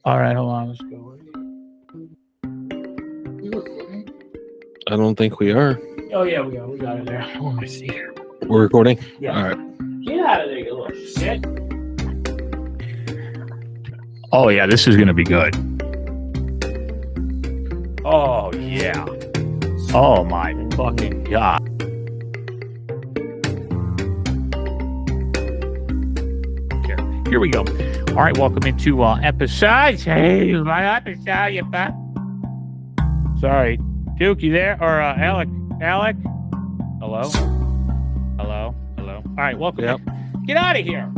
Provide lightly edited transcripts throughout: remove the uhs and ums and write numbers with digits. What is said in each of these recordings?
All right, hold on. Let's go. I don't think we are. Oh, yeah, we are. We got it there. Let me see here. We're recording? Yeah. All right. Get out of there, you little shit. Oh, yeah, this is going to be good. Oh, yeah. Oh, my fucking God. Here we go. All right, welcome into episode. Hey, my episode, you fuck. Sorry. Duke, you there? Or Alec? Alec? Hello? Hello? Hello? All right, welcome. Yep. Get out of here.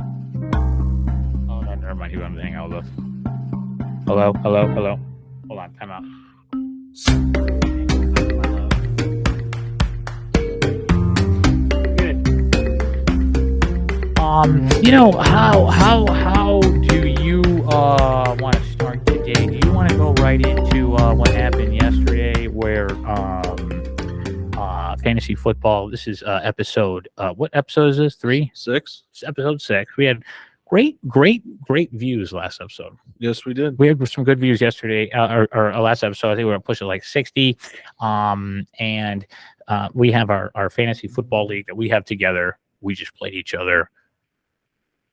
Oh, no, never mind. He wanted to hang out with us. Hello? Hello? Hello? Hold on. Time out. You know, how do you want to start today? Do you want to go right into what happened yesterday where fantasy football, this is episode, what episode is this? 3? 6? It's episode 6. We had great views last episode. Yes, we did. We had some good views yesterday, or last episode. I think we were pushing like 60. And we have our fantasy football league that we have together. We just played each other.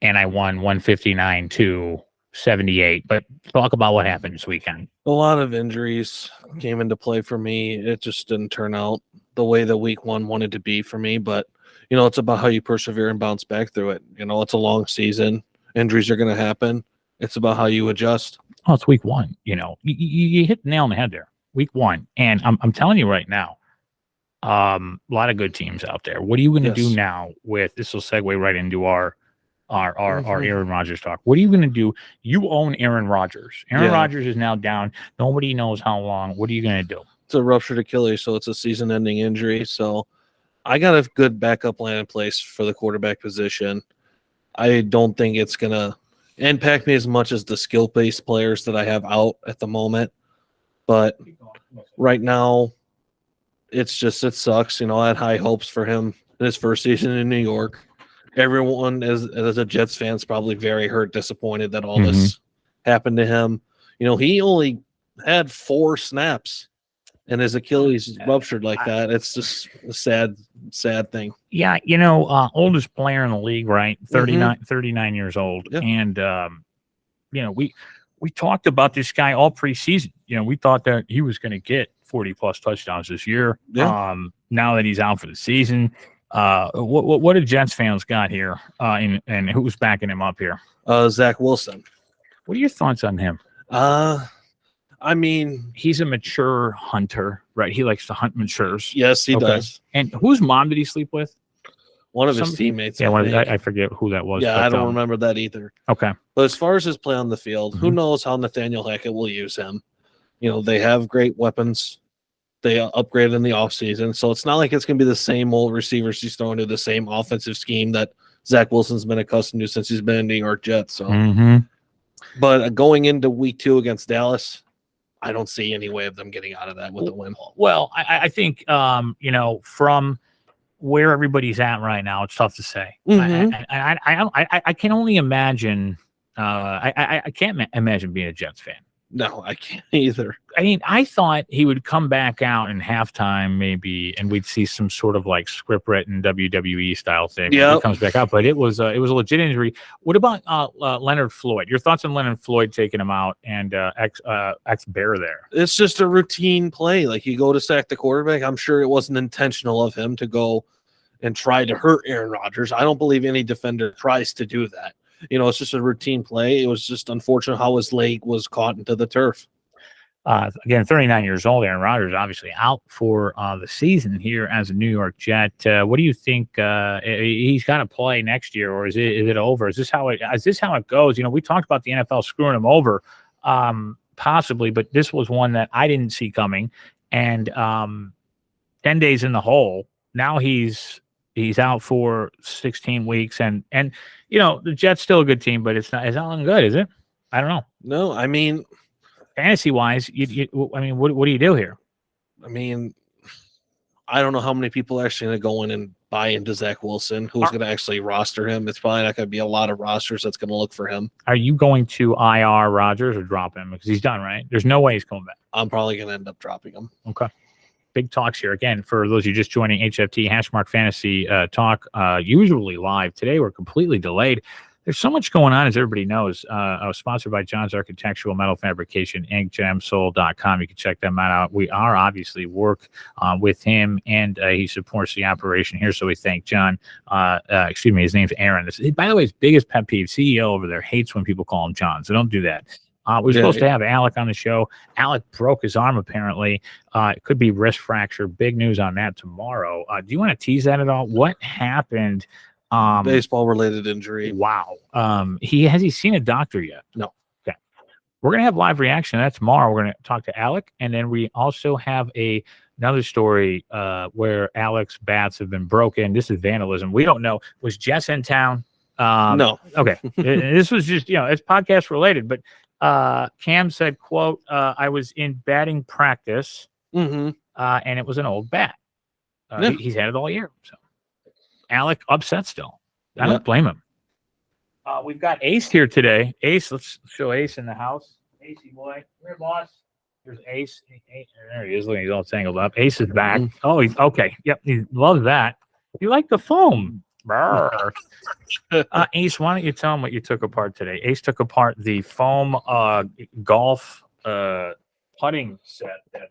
And I won 159 to 78. But talk about what happened this weekend. A lot of injuries came into play for me. It just didn't turn out the way that week 1 wanted to be for me. But, you know, it's about how you persevere and bounce back through it. You know, it's a long season. Injuries are going to happen. It's about how you adjust. Oh, it's week 1. You know, you hit the nail on the head there. Week 1. And I'm telling you right now, a lot of good teams out there. What are you going to do now with, this will segue right into our Aaron Rodgers talk. What are you going to do? You own Aaron Rodgers. Aaron Rodgers is now down. Nobody knows how long. What are you going to do? It's a ruptured Achilles, so it's a season-ending injury. So I got a good backup plan in place for the quarterback position. I don't think it's going to impact me as much as the skill-based players that I have out at the moment. But right now, it sucks. You know, I had high hopes for him in his first season in New York. Everyone, as a Jets fan, is probably very hurt, disappointed that all this happened to him. You know, he only had 4 snaps, and his Achilles ruptured like that. It's just a sad thing. Yeah, you know, oldest player in the league, right? 39 years old. Yep. And, you know, we talked about this guy all preseason. You know, we thought that he was going to get 40-plus touchdowns this year. Yeah. Now that he's out for the season. What have Jets fans got here, and who's backing him up here? Zach Wilson. What are your thoughts on him? I mean, he's a mature hunter, right? He likes to hunt matures. Yes, he does. And whose mom did he sleep with? One of his teammates. Yeah, I forget who that was. Yeah, but I don't remember that either. Okay. But as far as his play on the field, who knows how Nathaniel Hackett will use him? You know, they have great weapons. They upgraded in the offseason. So it's not like it's going to be the same old receivers he's throwing to the same offensive scheme that Zach Wilson's been accustomed to since he's been in New York Jets. So, But going into week 2 against Dallas, I don't see any way of them getting out of that with a win. Well, I think, you know, from where everybody's at right now, it's tough to say. I can only imagine. I can't imagine being a Jets fan. No, I can't either. I mean, I thought he would come back out in halftime maybe, and we'd see some sort of like script written WWE style thing. Yeah, he comes back out, but it was a legit injury. What about Leonard Floyd? Your thoughts on Leonard Floyd taking him out and ex Bear there? It's just a routine play. Like you go to sack the quarterback. I'm sure it wasn't intentional of him to go and try to hurt Aaron Rodgers. I don't believe any defender tries to do that. You know, it's just a routine play. It was just unfortunate how his leg was caught into the turf. Again, 39 years old, Aaron Rodgers obviously out for the season here as a New York Jet. What do you think? He's got to play next year, or is it over? Is this how it goes? You know, we talked about the NFL screwing him over, possibly, but this was one that I didn't see coming. And 10 days in the hole. Now he's out for 16 weeks, and you know the Jets still a good team, but it's not looking good, is it? I don't know. No, I mean, fantasy wise, I mean, what do you do here? I mean, I don't know how many people are actually going to go in and buy into Zach Wilson. Who's going to actually roster him? It's probably not going to be a lot of rosters that's going to look for him. Are you going to IR Rodgers or drop him? Because he's done, right? There's no way he's coming back. I'm probably going to end up dropping him. Okay. Big talks here. Again, for those of you just joining HFT, Hashmark Fantasy Talk, usually live. Today, we're completely delayed. There's so much going on, as everybody knows. Sponsored by John's Architectural Metal Fabrication, inkgemsoul.com. You can check them out. We are obviously work with him, and he supports the operation here. So we thank John. Excuse me, his name's Aaron. By the way, his biggest pet peeve, CEO over there, hates when people call him John. So don't do that. We're supposed to have Alec on the show. Alec broke his arm, apparently. It could be wrist fracture. Big news on that tomorrow. Do you want to tease that at all? What happened? Baseball-related injury. Wow. Has he seen a doctor yet? No. Okay. We're going to have live reaction. That's tomorrow. We're going to talk to Alec. And then we also have another story where Alec's bats have been broken. This is vandalism. We don't know. Was Jess in town? No. Okay. This was just, it's podcast related, but Cam said, quote, I was in batting practice and it was an old bat. He's had it all year. So Alec upset still. I don't blame him. We've got Ace here today. Ace, let's show Ace in the house. Acey boy. Come here, boss. There's Ace. There he is. Look, he's all tangled up. Ace is back. Oh, he's okay. Yep. He loves that. You like the foam. Ace, why don't you tell him what you took apart today? Ace took apart the foam golf putting set that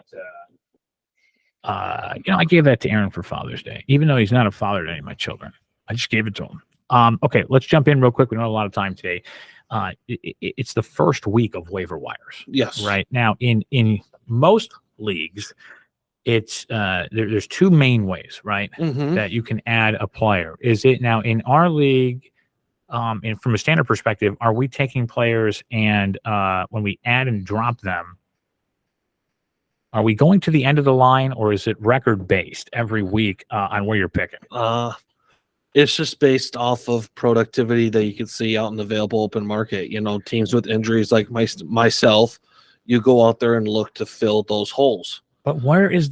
I gave that to Aaron for Father's Day, even though he's not a father to any of my children. I just gave it to him. Okay, let's jump in real quick. We don't have a lot of time today. It's the first week of waiver wires. Yes. Right now, in most leagues, it's there's two main ways, right, that you can add a player. Is it now in our league? And from a standard perspective, are we taking players and when we add and drop them, are we going to the end of the line, or is it record based every week on where you're picking? It's just based off of productivity that you can see out in the available open market. Teams with injuries like myself, you go out there and look to fill those holes. But where is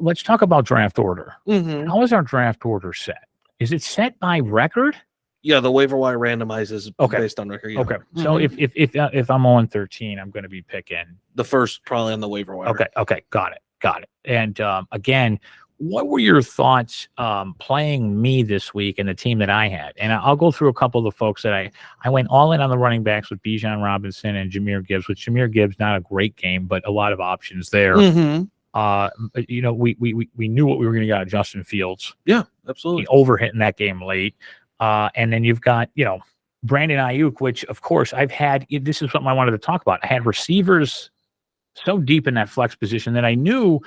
let's talk about draft order. How is our draft order set? Is it set by record? Yeah, the waiver wire randomizes based on record. Yeah. Okay. So if I'm on 13, I'm going to be picking the first probably on the waiver wire. Okay. Got it. And again, what were your thoughts playing me this week and the team that I had? And I'll go through a couple of the folks that I went all in on the running backs with Bijan Robinson and Jahmyr Gibbs. With Jahmyr Gibbs, not a great game, but a lot of options there. We knew what we were going to get out of Justin Fields. Yeah, absolutely. He overhit in that game late. And then you've got, Brandon Ayuk, which of course I've had. This is something I wanted to talk about. I had receivers so deep in that flex position that I knew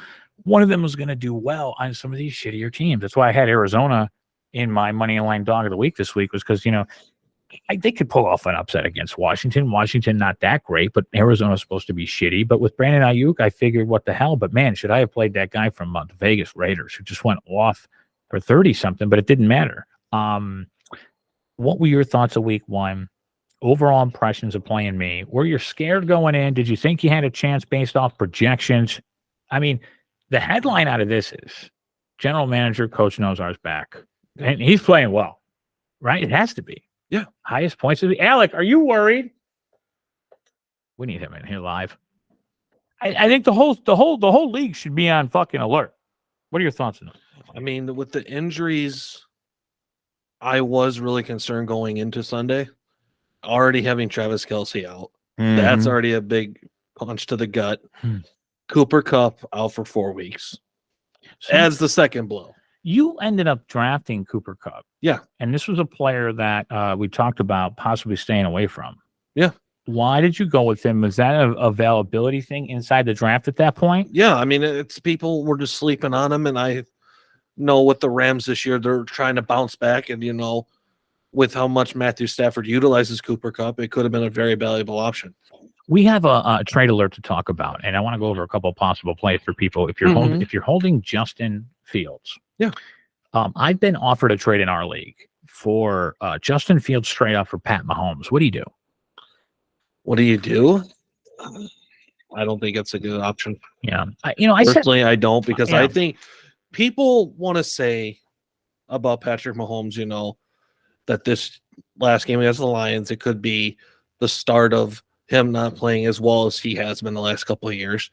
one of them was going to do well on some of these shittier teams. That's why I had Arizona in my money line dog of the week this week, was because, they could pull off an upset against Washington. Washington, not that great, but Arizona's supposed to be shitty. But with Brandon Ayuk, I figured, what the hell? But man, should I have played that guy from the Vegas Raiders who just went off for 30 something, but it didn't matter. What were your thoughts of week one? Overall impressions of playing me? Were you scared going in? Did you think you had a chance based off projections? I mean, the headline out of this is general manager, coach Nozar's back. And he's playing well, right? It has to be. Yeah. Highest points of the Alec, are you worried? We need him in here live. I think the whole league should be on fucking alert. What are your thoughts on that? I mean, with the injuries, I was really concerned going into Sunday. Already having Travis Kelce out. That's already a big punch to the gut. Cooper Kupp out for 4 weeks. As the second blow. You ended up drafting Cooper Kupp. Yeah. And this was a player that we talked about possibly staying away from. Yeah. Why did you go with him? Was that an availability thing inside the draft at that point? Yeah. I mean, it's people were just sleeping on him. And I know with the Rams this year, they're trying to bounce back. And, with how much Matthew Stafford utilizes Cooper Kupp, it could have been a very valuable option. We have a trade alert to talk about, and I want to go over a couple of possible plays for people. If you're holding Justin Fields, I've been offered a trade in our league for Justin Fields straight up for Pat Mahomes. What do you do? What do you do? I don't think it's a good option. Yeah, personally, I don't, because I think people want to say about Patrick Mahomes, that this last game against the Lions, it could be the start of him not playing as well as he has been the last couple of years.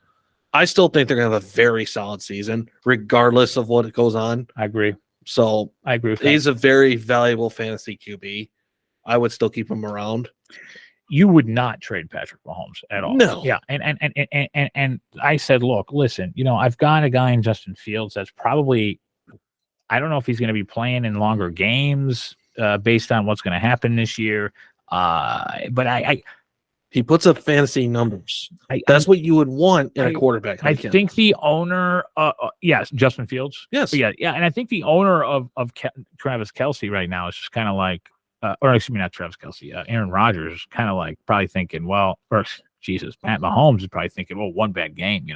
I still think they're going to have a very solid season, regardless of what goes on. I agree. So I agree with he's that. a very valuable fantasy QB. I would still keep him around. You would not trade Patrick Mahomes at all. No. Yeah. And I said, look, listen, I've got a guy in Justin Fields that's probably, I don't know if he's going to be playing in longer games based on what's going to happen this year. But he puts up fantasy numbers. That's what you would want in a quarterback. I think the owner, yes, Justin Fields. Yes. Yeah. And I think the owner of Travis Kelce right now is just kind of like, or excuse me, not Travis Kelce, Aaron Rodgers is kind of like probably thinking, Pat Mahomes is probably thinking, well, one bad game.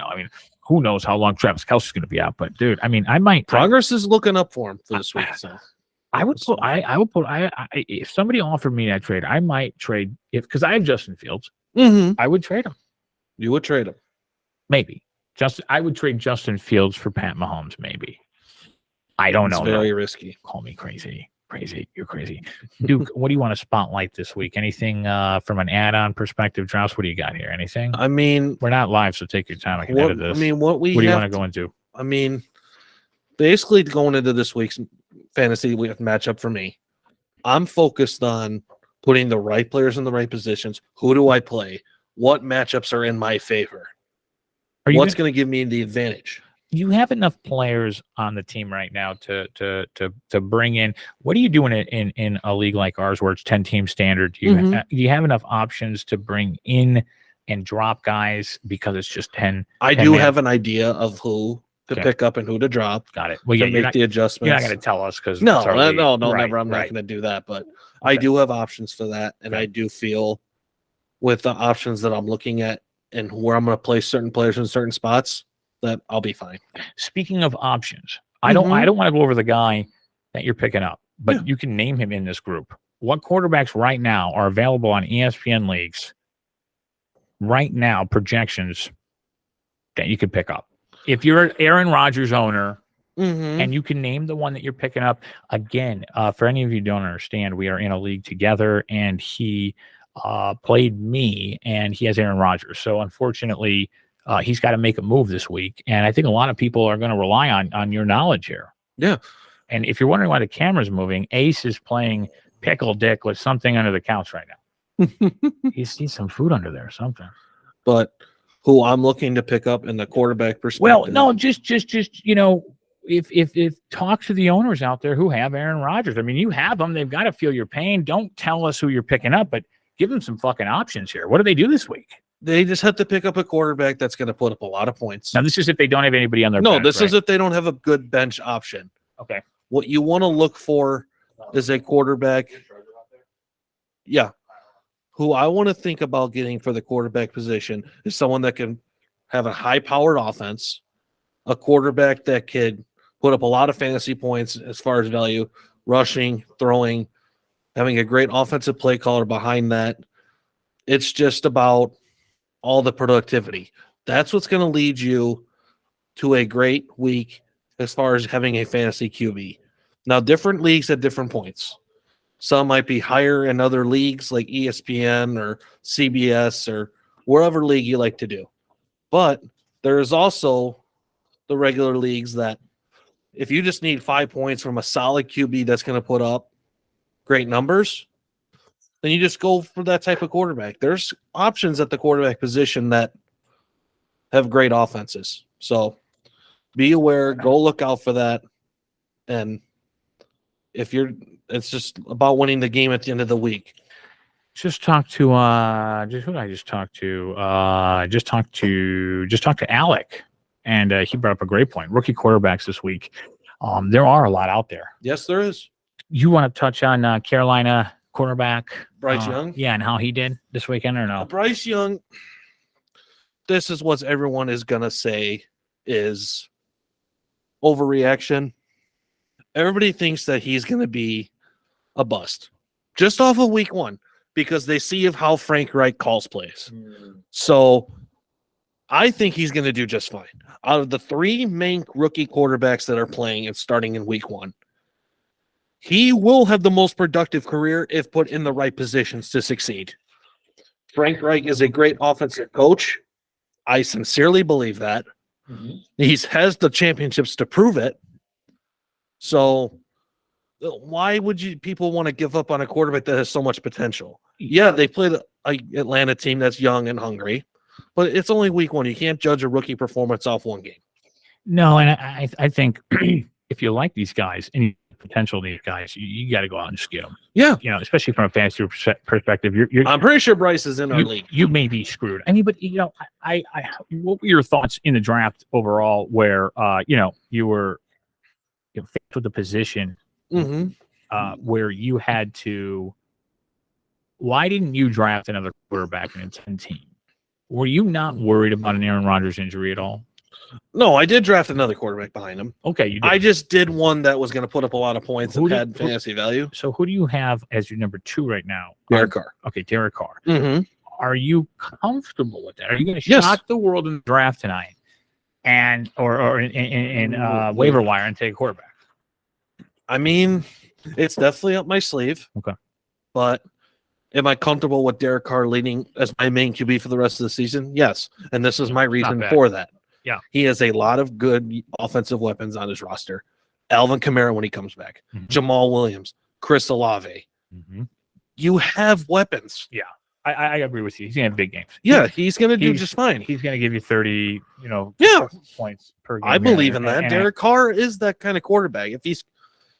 Who knows how long Travis Kelce is going to be out? But dude, I might. Progress is looking up for him for this week. So. I would put. If somebody offered me that trade, I might trade because I have Justin Fields. Mm-hmm. I would trade him. You would trade him, maybe. I would trade Justin Fields for Pat Mahomes, maybe. I don't know. It's very risky. Call me crazy. You're crazy, Duke. What do you want to spotlight this week? Anything from an add-on perspective, Drouse? What do you got here? Anything? We're not live, so take your time. I can edit this. What do you want to go into? Basically going into this week's fantasy matchup for me, I'm focused on putting the right players in the right positions. Who do I play? What matchups are in my favor? What's going to give me the advantage? You have enough players on the team right now to bring in. What are you doing in a league like ours where it's 10-team standard? Do you have enough options to bring in and drop guys because it's just 10? I do have an idea of who to pick up and who to drop. Got it. Well, make the adjustments. You're not going to tell us because no, never. I'm not going to do that, but I do have options for that, and I do feel with the options that I'm looking at and where I'm going to place certain players in certain spots, that I'll be fine. Speaking of options, I don't want to go over the guy that you're picking up, but you can name him in this group. What quarterbacks right now are available on ESPN leagues right now, projections that you could pick up? If you're an Aaron Rodgers owner and you can name the one that you're picking up, again, for any of you who don't understand, we are in a league together and he played me and he has Aaron Rodgers. So unfortunately, he's got to make a move this week. And I think a lot of people are going to rely on your knowledge here. Yeah. And if you're wondering why the camera's moving, Ace is playing pickle dick with something under the couch right now. He sees some food under there, something. But who I'm looking to pick up in the quarterback perspective. Well, no, just if talk to the owners out there who have Aaron Rodgers. You have them. They've got to feel your pain. Don't tell us who you're picking up, but give them some fucking options here. What do they do this week? They just have to pick up a quarterback that's going to put up a lot of points. Now, this is if they don't have anybody on their bench. No, this is if they don't have a good bench option. Okay. What you want to look for is a quarterback. Yeah. Who I want to think about getting for the quarterback position is someone that can have a high-powered offense, a quarterback that could put up a lot of fantasy points as far as value, rushing, throwing, having a great offensive play caller behind that. It's just about all the productivity. That's what's going to lead you to a great week as far as having a fantasy QB. Now, different leagues at different points. Some might be higher in other leagues like ESPN or CBS or wherever league you like to do. But there is also the regular leagues that if you just need 5 points from a solid QB that's going to put up great numbers, then you just go for that type of quarterback. There's options at the quarterback position that have great offenses. So be aware, go look out for that. And it's just about winning the game at the end of the week. Just talked to who did I just talk to? Just talked to Alec, and he brought up a great point. Rookie quarterbacks this week. There are a lot out there. Yes, there is. You want to touch on Carolina quarterback Bryce Young? Yeah, and how he did this weekend or no? Bryce Young, this is what everyone is going to say is overreaction. Everybody thinks that he's going to be a bust just off of week one because they see of how Frank Reich calls plays. So I think he's going to do just fine. Out of the 3 main rookie quarterbacks that are playing and starting in week 1, he will have the most productive career if put in the right positions to succeed. Frank Reich is a great offensive coach. I sincerely believe that. He has the championships to prove it. So why would people want to give up on a quarterback that has so much potential? Yeah, they played an Atlanta team that's young and hungry, but it's only week 1. You can't judge a rookie performance off 1 game. No, and I think if you like these guys and you potential of these guys, you got to go out and just get them. Yeah, especially from a fantasy perspective. I'm pretty sure Bryce is in our league. You may be screwed. I mean, but what were your thoughts in the draft overall? Where you were faced with a position where you had to. Why didn't you draft another quarterback in a 10 team? Were you not worried about an Aaron Rodgers injury at all? No, I did draft another quarterback behind him. Okay, you did. I just did one that was going to put up a lot of points and had fantasy value. So who do you have as your number 2 right now? Derek Carr. Okay, Derek Carr. Are you comfortable with that? Are you going to shock the world in the draft tonight, or in waiver wire and take a quarterback? I mean, it's definitely up my sleeve. Okay, but am I comfortable with Derek Carr leading as my main QB for the rest of the season? Yes, and this is my reason for that. Yeah, he has a lot of good offensive weapons on his roster. Alvin Kamara when he comes back, Jamal Williams, Chris Olave. You have weapons. Yeah, I agree with you. He's gonna have big games. Yeah, he's gonna do just fine. He's gonna give you 30, points per game. I believe in that. Derek Carr is that kind of quarterback. If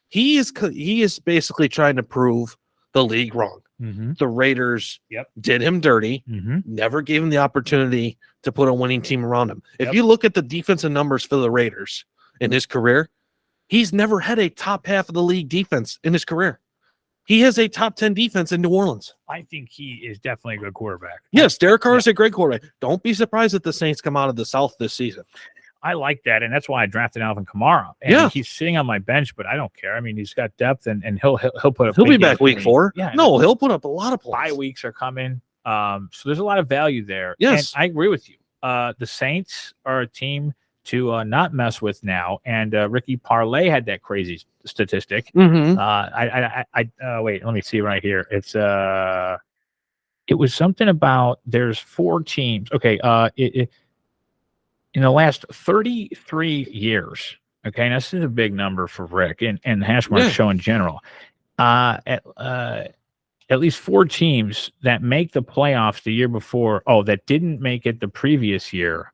he is basically trying to prove the league wrong. The Raiders did him dirty, never gave him the opportunity to put a winning team around him. If you look at the defensive numbers for the Raiders in his career, he's never had a top half of the league defense in his career. He has a top 10 defense in New Orleans. I think he is definitely a good quarterback. Yes, Derek Carr is a great quarterback. Don't be surprised if the Saints come out of the South this season. I like that, and that's why I drafted Alvin Kamara. And he's sitting on my bench, but I don't care. I mean, he's got depth, and he'll put up. He'll be back week 4. Yeah, no, he'll put up a lot of points. 5 weeks are coming, so there's a lot of value there. Yes, and I agree with you. The Saints are a team to not mess with now, and Ricky Parlay had that crazy statistic. Wait, let me see right here. It's it was something about there's 4 teams. Okay, in the last 33 years, okay, and this is a big number for Rick and Hashmark show in general, at least 4 teams that make the playoffs the year before, that didn't make it the previous year,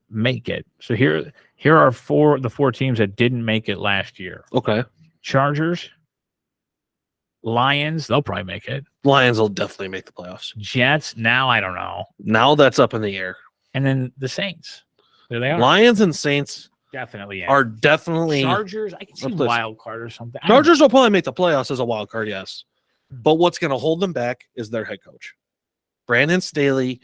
make it. So here are the 4 teams that didn't make it last year. Okay. Chargers, Lions, they'll probably make it. Lions will definitely make the playoffs. Jets, now I don't know. Now that's up in the air. And then the Saints. There they are. Lions and Saints definitely are definitely. Chargers, I can see wild card or something. Chargers will probably make the playoffs as a wild card, yes. But what's going to hold them back is their head coach. Brandon Staley,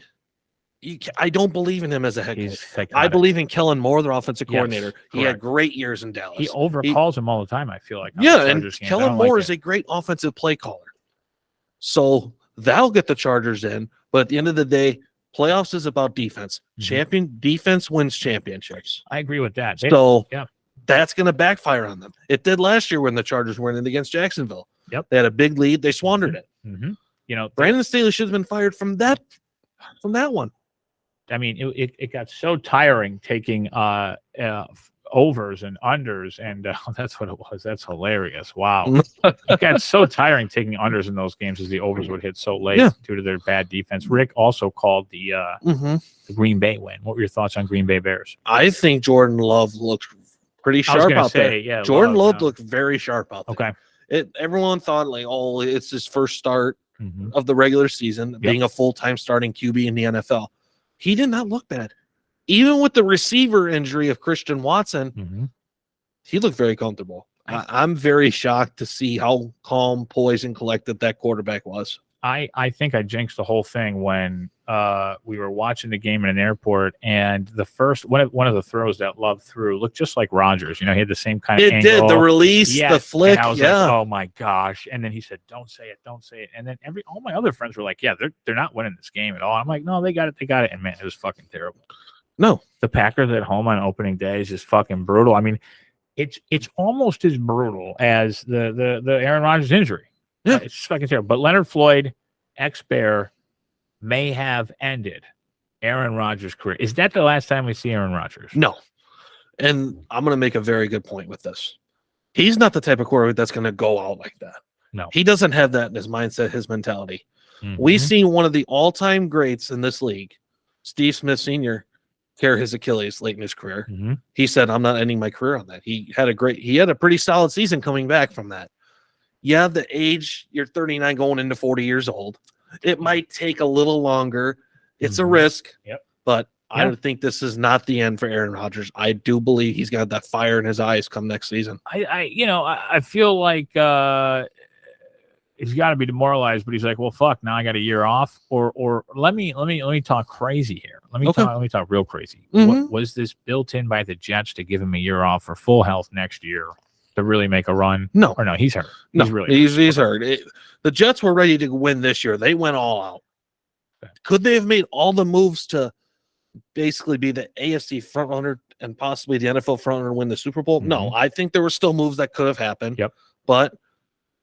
I don't believe in him as a head coach. I believe in Kellen Moore, their offensive coordinator. He had great years in Dallas. He overcalls him all the time, I feel like. Yeah, and Kellen Moore is a great offensive play caller. So that'll get the Chargers in. But at the end of the day, playoffs is about defense. Defense wins championships. I agree with that. So that's going to backfire on them. It did last year when the Chargers went in against Jacksonville. Yep. They had a big lead. They squandered it. Brandon Staley should have been fired from that one. I mean, it got so tiring taking overs and unders, and that's what it was. That's hilarious. Wow. It got so tiring taking unders in those games as the overs would hit so late due to their bad defense. Rick also called the Green Bay win. What were your thoughts on Green Bay Bears? I think Jordan Love looked pretty sharp out there. Yeah, Jordan Love looked very sharp out there. Okay. Everyone thought it's his first start of the regular season, being a full-time starting QB in the NFL. He did not look bad. Even with the receiver injury of Christian Watson, he looked very comfortable. I'm very shocked to see how calm, poised, and collected that quarterback was. I think I jinxed the whole thing when we were watching the game in an airport, and the first one of the throws that Love threw looked just like Rodgers. You know, he had the same kind of angle. Did the release, the flick. And I was like, oh my gosh. And then he said, don't say it. And then all my other friends were like, yeah, they're not winning this game at all. I'm like, no, they got it. And man, it was fucking terrible. No, the Packers at home on opening day is just fucking brutal. I mean, it's almost as brutal as the Aaron Rodgers injury. Yeah, it's just fucking terrible. But Leonard Floyd, ex-Bear, may have ended Aaron Rodgers' career. Is that the last time we see Aaron Rodgers? No. And I'm going to make a very good point with this. He's not the type of quarterback that's going to go out like that. No. He doesn't have that in his mindset, his mentality. Mm-hmm. We've seen one of the all-time greats in this league, Steve Smith Sr., tear his Achilles late in his career. Mm-hmm. He said, I'm not ending my career on that. He had a pretty solid season coming back from that. Yeah, the age, you're 39 going into 40 years old. It might take a little longer. It's a risk. Yep. But I don't think this is not the end for Aaron Rodgers. I do believe he's got that fire in his eyes come next season. I feel like he's got to be demoralized, but he's like, well, fuck, now I got a year off. Or let me talk crazy here. Let me talk real crazy. Mm-hmm. Was this built in by the Jets to give him a year off for full health next year to really make a run? No. Or no, he's hurt. He's hurt. The Jets were ready to win this year. They went all out. Okay. Could they have made all the moves to basically be the AFC frontrunner and possibly the NFL frontrunner and win the Super Bowl? Mm-hmm. No, I think there were still moves that could have happened. Yep. But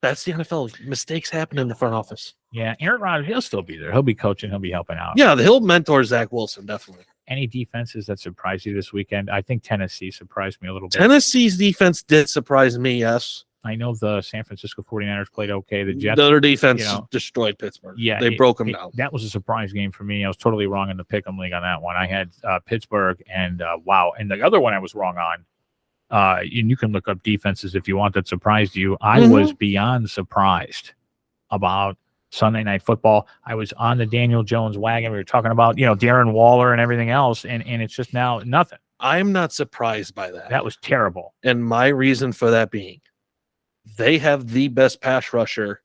that's the NFL. Mistakes happen in the front office. Yeah, Aaron Rodgers, he'll still be there. He'll be coaching. He'll be helping out. Yeah, he'll mentor Zach Wilson, definitely. Any defenses that surprised you this weekend? I think Tennessee surprised me a little bit. Tennessee's defense did surprise me, yes. I know the San Francisco 49ers played okay. The Jets, their defense destroyed Pittsburgh. Yeah, they broke them down. That was a surprise game for me. I was totally wrong in the Pick'em League on that one. I had Pittsburgh and wow. And the other one I was wrong on, and you can look up defenses if you want that surprised you. I was beyond surprised about Sunday Night Football. I was on the Daniel Jones wagon. We were talking about, Darren Waller and everything else, and it's just now nothing. I'm not surprised by that. That was terrible. And my reason for that being, they have the best pass rusher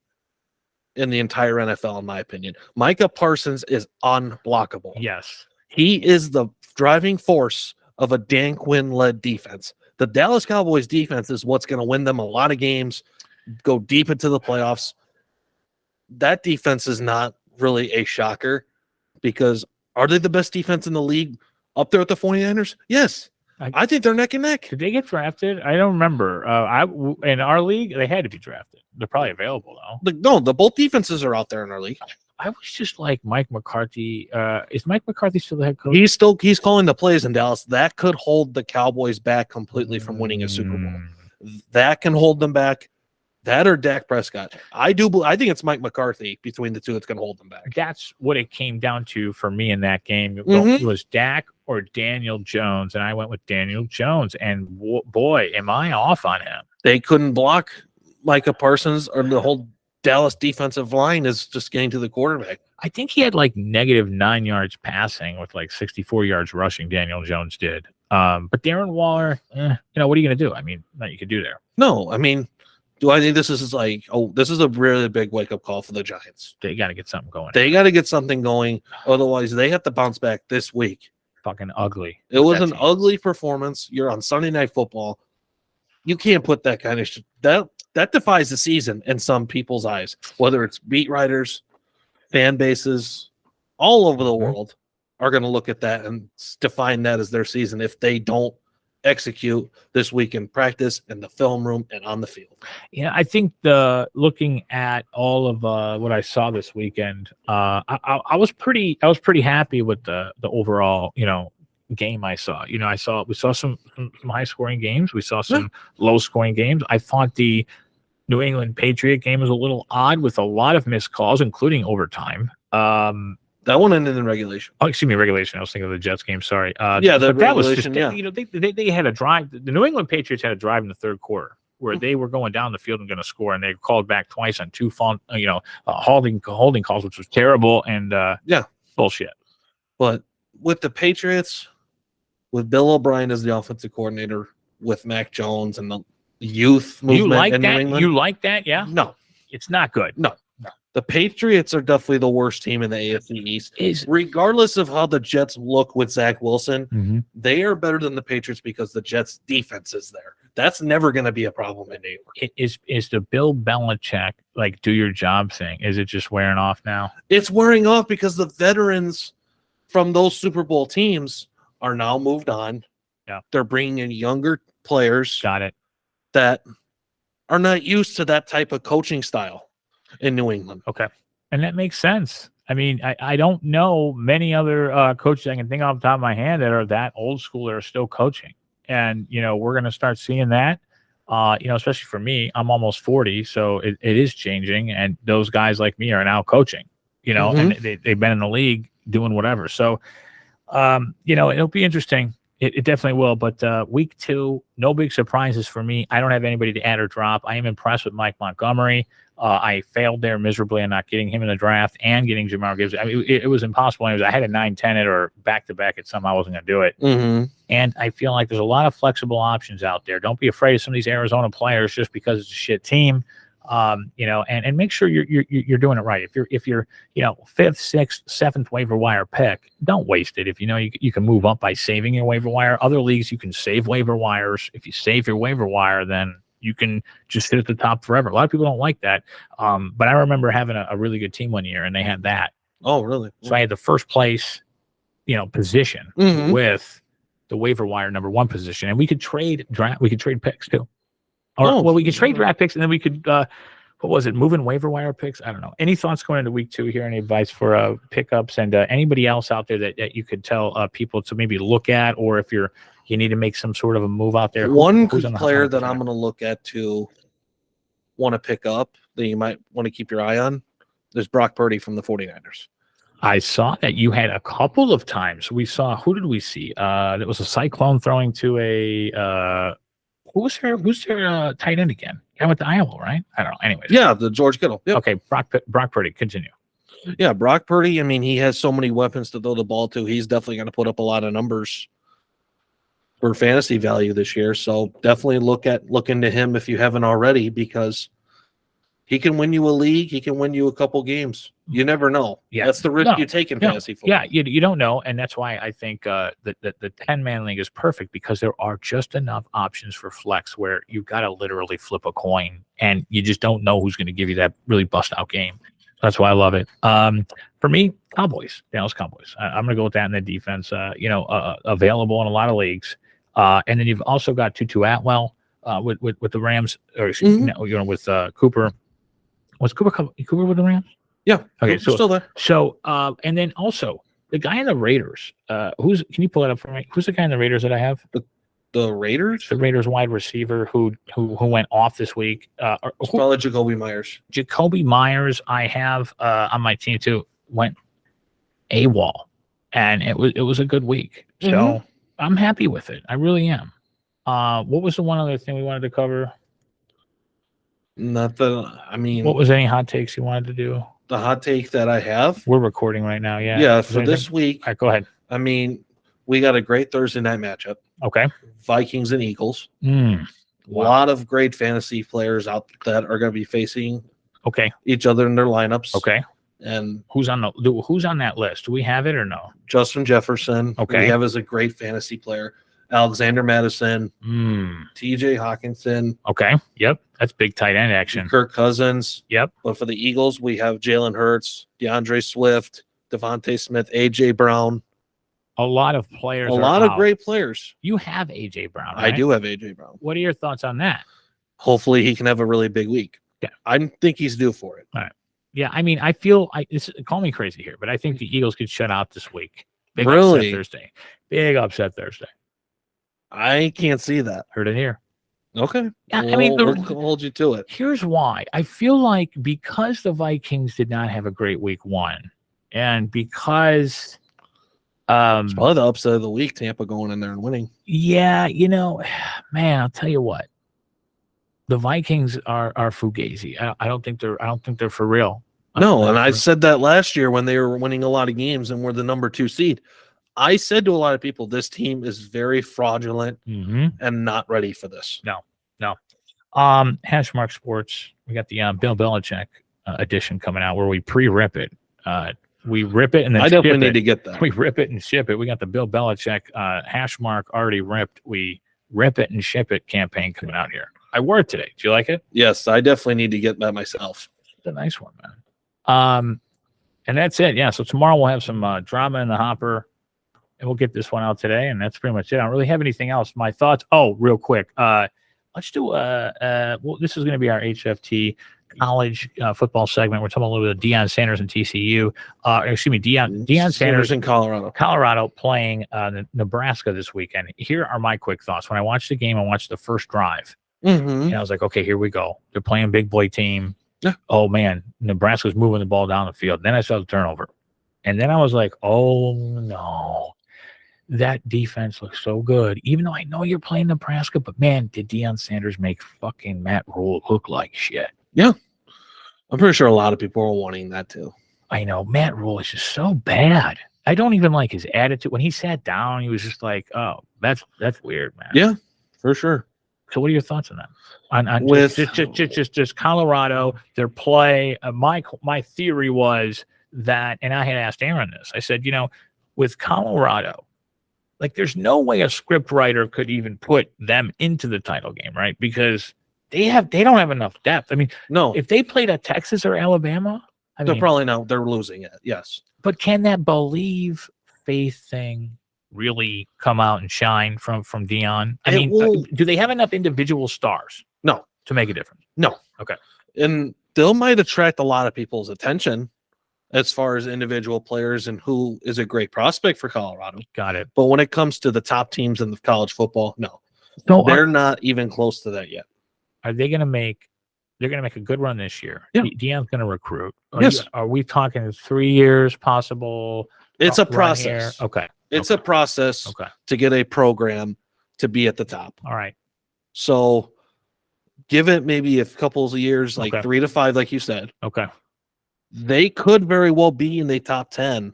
in the entire NFL, in my opinion. Micah Parsons is unblockable. Yes. He is the driving force of a Dan Quinn-led defense. The Dallas Cowboys defense is what's going to win them a lot of games, go deep into the playoffs. That defense is not really a shocker because are they the best defense in the league up there at the 49ers? Yes. I think they're neck and neck. Did they get drafted? I don't remember. In our league, they had to be drafted. They're probably available though. The both defenses are out there in our league. I was just like Mike McCarthy. Is Mike McCarthy still the head coach? He's calling the plays in Dallas. That could hold the Cowboys back completely from winning a Super Bowl. That can hold them back. That or Dak Prescott. I think it's Mike McCarthy between the two that's going to hold them back. That's what it came down to for me in that game. It was Dak or Daniel Jones, and I went with Daniel Jones. And boy, am I off on him. They couldn't block Micah Parsons, or the whole Dallas defensive line is just getting to the quarterback. I think he had like -9 yards passing with like 64 yards rushing. Daniel Jones did. But Darren Waller, what are you going to do? I mean, nothing you could do there. No, I mean, do I think this is this is a really big wake-up call for the Giants? They got to get something going. They got to get something going. Otherwise, they have to bounce back this week. Fucking ugly. It was an ugly performance. You're on Sunday Night Football. You can't put that kind of shit. That defies the season in some people's eyes, whether it's beat writers, fan bases, all over the world are going to look at that and define that as their season if they don't execute this week in practice, in the film room, and on the field. Yeah, I think looking at all of what I saw this weekend, I was pretty happy with the overall game I saw. We saw some high scoring games, we saw some low scoring games. I thought the New England Patriot game was a little odd with a lot of missed calls, including overtime. That one ended in regulation. Oh, excuse me, regulation. I was thinking of the Jets game. Sorry. That was just, they had a drive. The New England Patriots had a drive in the third quarter where they were going down the field and going to score, and they called back twice on two holding calls, which was terrible and bullshit. But with the Patriots, with Bill O'Brien as the offensive coordinator, with Mac Jones and the youth movement in New England, you like that? Yeah. No, it's not good. No. The Patriots are definitely the worst team in the AFC East. Regardless of how the Jets look with Zach Wilson, they are better than the Patriots because the Jets' defense is there. That's never going to be a problem in New York. Is the Bill Belichick, like, do your job thing, is it just wearing off now? It's wearing off because the veterans from those Super Bowl teams are now moved on. Yeah. They're bringing in younger players. Got it. That are not used to that type of coaching style in New England. Okay. And that makes sense. I mean, I don't know many other coaches I can think off the top of my hand that are that old school that are still coaching. And, we're going to start seeing that, especially for me. I'm almost 40, so it is changing. And those guys like me are now coaching, and they've been in the league doing whatever. So, it'll be interesting. It definitely will. But week 2, no big surprises for me. I don't have anybody to add or drop. I am impressed with Mike Montgomery. I failed there miserably in not getting him in the draft and getting Jamar Gibbs. I mean, it was impossible. I had a 9-10 it or back-to-back at some. I wasn't going to do it. And I feel like there's a lot of flexible options out there. Don't be afraid of some of these Arizona players just because it's a shit team. And make sure you're doing it right. If you're 5th, 6th, 7th waiver wire pick, don't waste it. If you can move up by saving your waiver wire. Other leagues you can save waiver wires. If you save your waiver wire, then you can just sit at the top forever. A lot of people don't like that. But I remember having a really good team one year and they had that. Oh, really? So I had the first place, position with the waiver wire number 1 position, and we could trade picks too. We could trade draft picks, and then we could, move in waiver wire picks? I don't know. Any thoughts going into week 2 here? Any advice for pickups and anybody else out there that you could tell people to maybe look at, or if you need to make some sort of a move out there? One player that I'm going to look at to want to pick up that you might want to keep your eye on is Brock Purdy from the 49ers. I saw that you had a couple of times. We saw, who did we see? It was a Cyclone throwing to a who's their tight end again? Guy with the Iowa, right? I don't know. Anyways. Yeah, the George Kittle. Yep. Okay, Brock Purdy, continue. Yeah, Brock Purdy, I mean, he has so many weapons to throw the ball to. He's definitely going to put up a lot of numbers for fantasy value this year. So definitely look into him if you haven't already, because he can win you a league. He can win you a couple games. You never know. Yeah, that's the risk you take in fantasy football. Yeah, you don't know, and that's why I think that the 10-man league is perfect, because there are just enough options for flex where you've got to literally flip a coin, and you just don't know who's going to give you that really bust-out game. That's why I love it. For me, Dallas Cowboys. I'm going to go with that in the defense. Available in a lot of leagues, and then you've also got Tutu Atwell with the Rams, or with Cooper. Was Cooper with the Rams? Yeah. Okay. So still there. So, and then also the guy in the Raiders. Can you pull that up for me? Who's the guy in the Raiders that I have? The Raiders? The Raiders wide receiver who went off this week. It's probably Jacoby Myers. Jacoby Myers, I have on my team too, went AWOL, and it was a good week. So I'm happy with it. I really am. What was the one other thing we wanted to cover? Nothing. I mean, what was any hot takes you wanted to do? The hot take that I have. We're recording right now. Yeah. Yeah. For this week. All right, go ahead. I mean, we got a great Thursday night matchup. Okay. Vikings and Eagles. Wow. A lot of great fantasy players out that are going to be facing each other in their lineups. Okay. And who's on that list? Do we have it or no? Justin Jefferson. Okay. We have as a great fantasy player. Alexander Madison, TJ Hawkinson. Okay. Yep. That's big tight end action. Kirk Cousins. Yep. But for the Eagles, we have Jalen Hurts, DeAndre Swift, Devontae Smith, AJ Brown. A lot of players. A lot of great players. You have AJ Brown, right? I do have AJ Brown. What are your thoughts on that? Hopefully he can have a really big week. Yeah. I think he's due for it. All right. Yeah, I mean, call me crazy here, but I think the Eagles could shut out this week. Big upset Thursday. Big upset Thursday. I can't see that. Heard it here. Okay. Yeah, I mean, we'll hold you to it. Here's why. I feel like because the Vikings did not have a great week 1, and because it's probably the upset of the week, Tampa going in there and winning. Yeah, man, I'll tell you what. The Vikings are fugazi. I don't think they're for real. No, and I said that last year when they were winning a lot of games and were the number 2 seed. I said to a lot of people, this team is very fraudulent and not ready for this. No. Hashmark Sports. We got the Bill Belichick edition coming out where we pre-rip it. We rip it and then I definitely ship need it. to get that. We rip it and ship it. We got the Bill Belichick Hashmark already ripped. We rip it and ship it campaign coming out here. I wore it today. Do you like it? Yes, I definitely need to get that myself. It's a nice one, man. And that's it. Yeah. So tomorrow we'll have some drama in the hopper, and we'll get this one out today. And that's pretty much it. I don't really have anything else. My thoughts. Oh, real quick. Let's do. Well, this is going to be our HFT college football segment. We're talking a little bit of Deion Sanders and TCU. Excuse me, Deion Sanders in Colorado. Colorado playing Nebraska this weekend. Here are my quick thoughts. When I watched the game, I watched the first drive, and I was like, okay, here we go. They're playing big boy team. Yeah. Oh man, Nebraska's moving the ball down the field. Then I saw the turnover, and then I was like, oh no, that defense looks so good. Even though I know you're playing Nebraska, but man, did Deion Sanders make fucking Matt Rule look like shit? Yeah, I'm pretty sure a lot of people are wanting that too. I know Matt Rule is just so bad. I don't even like his attitude. When he sat down, he was just like, "Oh, that's weird, man." Yeah, for sure. So, what are your thoughts on that? On With just Colorado, their play. My theory was that, and I had asked Aaron this. I said, with Colorado, like, there's no way a script writer could even put them into the title game, right? Because they don't have enough depth. I mean, no, if they played at Texas or Alabama, they're probably not. They're losing it. Yes, but can that believe faith thing really come out and shine from Deion? I mean, do they have enough individual stars? No, to make a difference. No. Okay. And they'll might attract a lot of people's attention as far as individual players and who is a great prospect for Colorado. Got it. But when it comes to the top teams in the college football, no, they're not even close to that yet. Are they going to make? They're going to make a good run this year. Yeah. Deion's going to recruit. Yes. Are we talking 3 years possible? It's a process. Here? Okay. It's a process to get a program to be at the top. All right. So give it maybe a couple of years, like 3 to 5, like you said. Okay. They could very well be in the top 10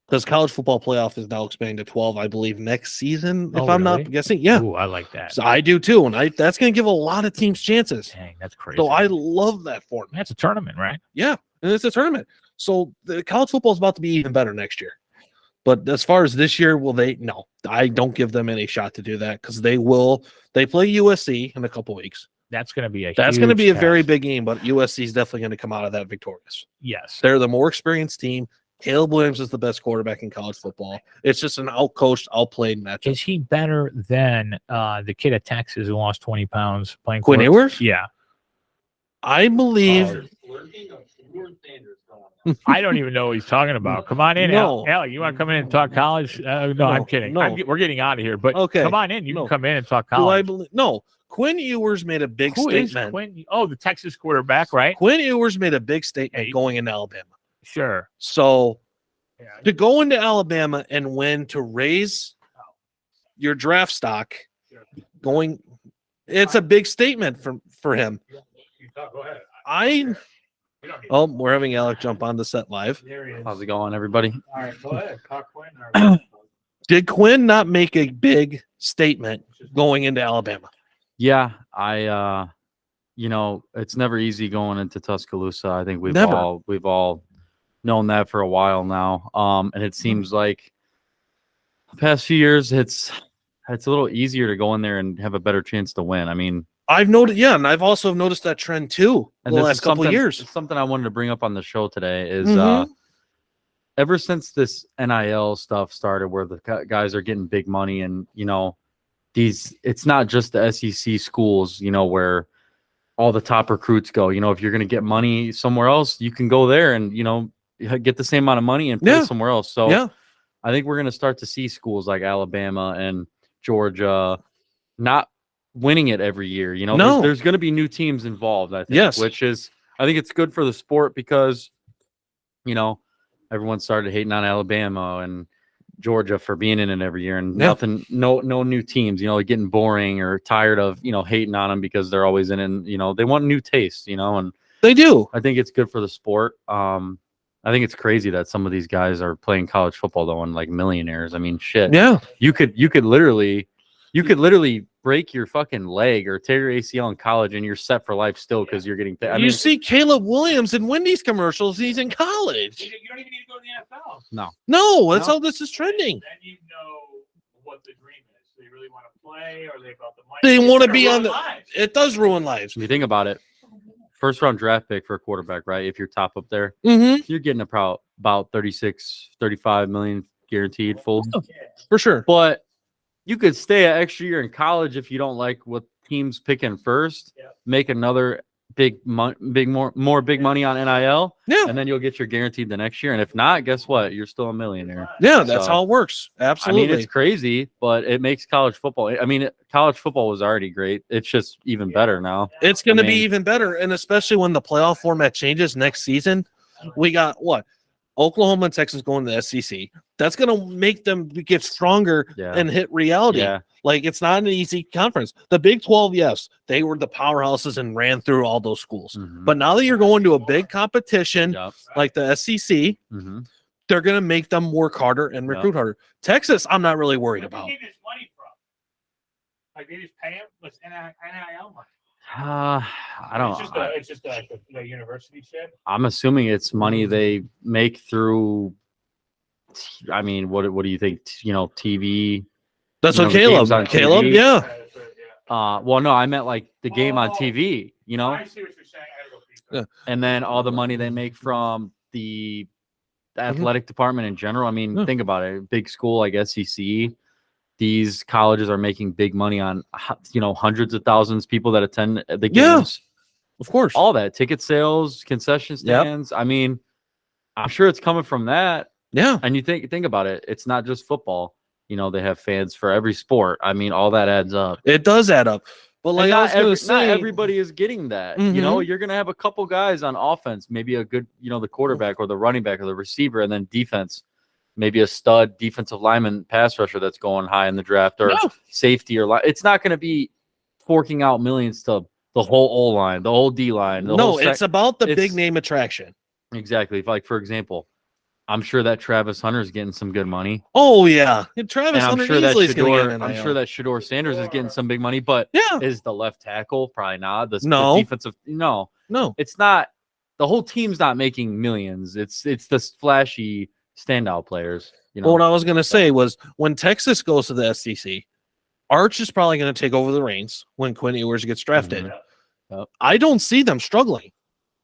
because college football playoff is now expanding to 12, I believe, next season, if I'm not guessing. Yeah. Ooh, I like that. So I do too. And that's going to give a lot of teams chances. Dang, that's crazy. So I love that format. That's a tournament, right? Yeah. And it's a tournament. So the college football is about to be even better next year. But as far as this year, no, I don't give them any shot to do that because they play USC in a couple weeks. That's going to be a very big game, but USC is definitely going to come out of that victorious. Yes. They're the more experienced team. Caleb Williams is the best quarterback in college football. It's just an out-coached, out-played matchup. Is he better than the kid at Texas who lost 20 pounds playing Quinn Ewers? Yeah. I believe. I don't even know what he's talking about. Come on in, Alec. You want to come in and talk college? No, I'm kidding. No. We're getting out of here. But come on in. You can come in and talk Do college. I believe? No. Quinn Ewers made a big Who statement. Is Quinn? Oh, the Texas quarterback, right? Quinn Ewers made a big statement going into Alabama. Sure. So to go into Alabama and win, to raise your draft stock, it's a big statement for him. Go ahead. We're having Alec jump on the set live. How's it going, everybody? All right, go ahead. Talk Quinn. Did Quinn not make a big statement going into Alabama? Yeah, it's never easy going into Tuscaloosa. I think we've all known that for a while now. And it seems like the past few years, it's a little easier to go in there and have a better chance to win. I mean, I've noticed, and I've also noticed that trend too in the last couple of years. It's something I wanted to bring up on the show today is ever since this NIL stuff started, where the guys are getting big money, and it's not just the SEC schools, where all the top recruits go. If you're going to get money somewhere else, you can go there and get the same amount of money and play somewhere else. So I think we're going to start to see schools like Alabama and Georgia not winning it every year. There's going to be new teams involved, I think, which is, I think it's good for the sport because, everyone started hating on Alabama and Georgia for being in it every year and no new teams, getting boring or tired of, hating on them because they're always in it and, they want new tastes, and they do. I think it's good for the sport. I think it's crazy that some of these guys are playing college football though and like millionaires. I mean, shit. Yeah. You could literally break your fucking leg or tear your ACL in college and you're set for life still because you're getting paid. I you mean, see Caleb Williams in Wendy's commercials. He's in college. You don't even need to go to the NFL. No, that's No. how this is trending. Then you know what the dream is. They really want to play, or they about the money. They It's want to gonna be ruin on the. lives. It does ruin lives. if you think about it, first round draft pick for a quarterback, right? If you're top up there, Mm-hmm. you're getting about 36, 35 million guaranteed full. For sure. But you could stay an extra year in college if you don't like what teams picking first. Yeah. Make another big money on NIL, Yeah. and then you'll get your guaranteed the next year. And if not, guess what? You're still a millionaire. Yeah, that's So, how it works. Absolutely. I mean, it's crazy, but it makes college football. I mean, college football was already great. It's just even better now. It's going to I be mean- even better, and especially when the playoff format changes next season. We got what? Oklahoma and Texas going to the SEC. That's going to make them get stronger Yeah. and hit reality. Yeah. Like, it's not an easy conference. The Big 12, yes, they were the powerhouses and ran through all those schools. Mhm. But now that you're going to a big competition Yep. like the SEC, Mhm. they're going to make them work harder and recruit harder. Texas, I'm not really worried Where do about. you get this money from? Like they just pay him with NIL money. I don't. It's just a university shit. I'm assuming it's money they make through. I mean, what do you think? TV. That's You what know, the games on Caleb, TV. yeah. Well, no, I meant like the game on TV. You know, I see what you're saying. I gotta go deeper. and then all the money they make from the athletic department in general. I mean, Yeah. think about it. Big school like SEC. These colleges are making big money on hundreds of thousands of people that attend the Yeah. games. Of course. All that ticket sales, concession Yep. stands. I mean, I'm sure it's coming from that. Yeah. And you think about it, it's not just football. They have fans for every sport. I mean, all that adds up. It does add up. But And like I was going to not say, everybody is getting that. Mhm. You're gonna have a couple guys on offense, maybe a good, the quarterback or the running back or the receiver, and then defense, maybe a stud defensive lineman pass rusher that's going high in the draft or No. safety or it's not gonna be forking out millions to the whole O line, the whole D line. no, it's about the big it's- name attraction. Exactly. Like, for example, I'm sure that Travis Hunter's getting some good money. Oh, yeah. And Travis And I'm Hunter sure that easily is going to get I'm sure that Shador Sanders is getting some big money, but Yeah. is the left tackle probably not? The No. defensive no. No. It's not. The whole team's not making millions. It's the flashy standout players. Well, what I was going to say was when Texas goes to the SEC, Arch is probably going to take over the reins when Quinn Ewers gets drafted. Mhm. Yep. I don't see them struggling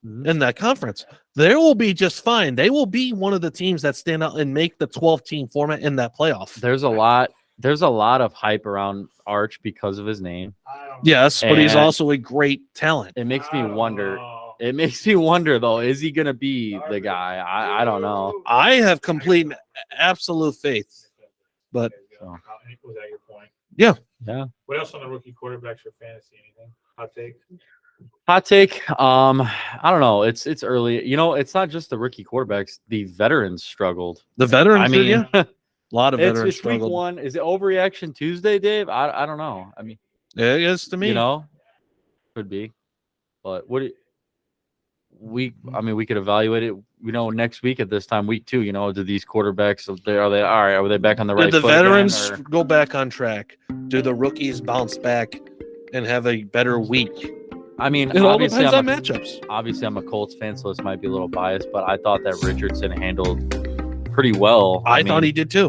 Mhm. in that conference. They will be just fine. They will be one of the teams that stand out and make the 12-team format in that playoff. There's a lot of hype around Arch because of his name. I don't Yes, but he's And- also a great talent. It makes me I don't wonder. know. It makes me wonder though. Is he gonna be the guy? I don't know. I have complete, absolute faith. But So. Was that your point? Yeah. Yeah. What else on the rookie quarterbacks for fantasy? Anything? Hot take? Hot take. I don't know. It's early. It's not just the rookie quarterbacks. The veterans struggled. the veterans, I mean, a lot of it's veterans week struggled. one. Is it overreaction Tuesday, Dave? I don't know. I mean, Yeah, it is to me. could be. But we could evaluate it. Next week at this time, week 2. Do these quarterbacks are they all right? Are they back on the right? Did the foot again, veterans or- go back on track? Do the rookies bounce back and have a better week? I mean, It all obviously, depends I'm on a, matchups. obviously, I'm a Colts fan, so this might be a little biased, but I thought that Richardson handled pretty well. I thought mean, he did too.